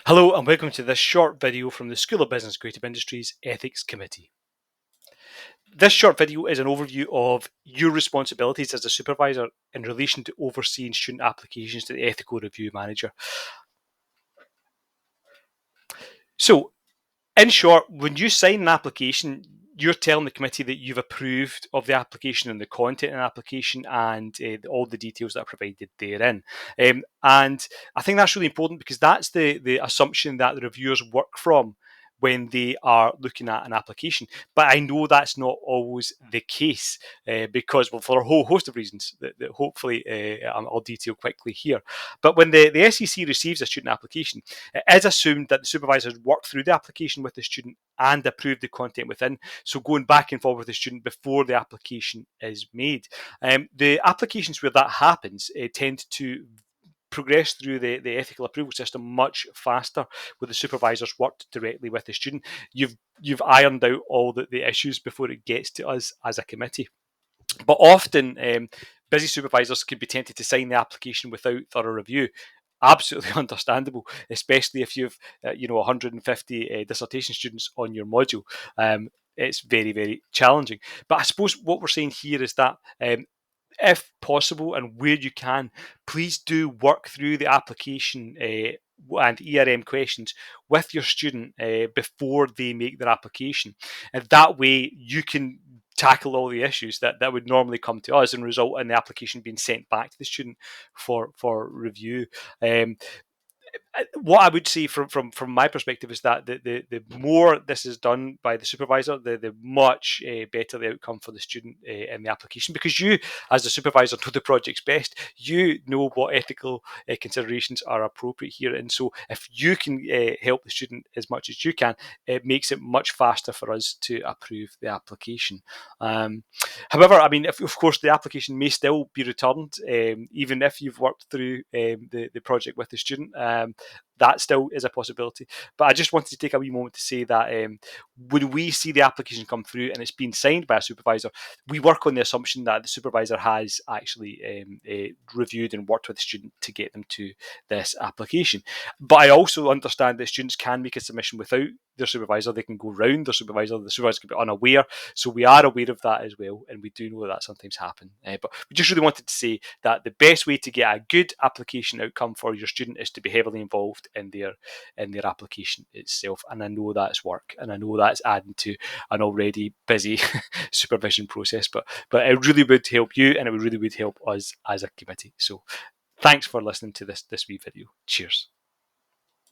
Hello and welcome to this short video from the School of Business Creative Industries Ethics Committee. This short video is an overview of your responsibilities as a supervisor in relation to overseeing student applications to the Ethical Review Manager. So, in short, when you sign an application, you're telling the committee that you've approved of the application and the content in the application and all the details that are provided therein. And I think that's really important because that's the assumption that the reviewers work from when they are looking at an application. But I know that's not always the case because, well, for a whole host of reasons that hopefully I'll detail quickly here. But when the SEC receives a student application, it is assumed that the supervisor has worked through the application with the student and approved the content within. So going back and forth with the student before the application is made. The applications where that happens tend to progress through the ethical approval system much faster with the supervisors worked directly with the student. You've ironed out all the issues before it gets to us as a committee. But often, busy supervisors can be tempted to sign the application without thorough review. Absolutely understandable, especially if you've 150 dissertation students on your module. It's very, very challenging. But I suppose what we're saying here is that if possible and where you can, please do work through the application and ERM questions with your student before they make their application. And that way you can tackle all the issues that would normally come to us and result in the application being sent back to the student for review. What I would say from my perspective is that the more this is done by the supervisor, the much better the outcome for the student in the application, because you, as the supervisor, know the project's best. You know what ethical considerations are appropriate here, and so if you can help the student as much as you can, it makes it much faster for us to approve the application. However, I mean, if, of course, the application may still be returned, even if you've worked through the project with the student. That still is a possibility. But I just wanted to take a wee moment to say that when we see the application come through and it's been signed by a supervisor, we work on the assumption that the supervisor has actually reviewed and worked with the student to get them to this application. But I also understand that students can make a submission without their supervisor. They can go round their supervisor. The supervisor can be unaware. So we are aware of that as well. And we do know that sometimes happen. But we just really wanted to say that the best way to get a good application outcome for your student is to be heavily involved in their application itself. And I know that's work, and I know that's adding to an already busy supervision process. But it really would help you, and it really would help us as a committee. So thanks for listening to this wee video. Cheers.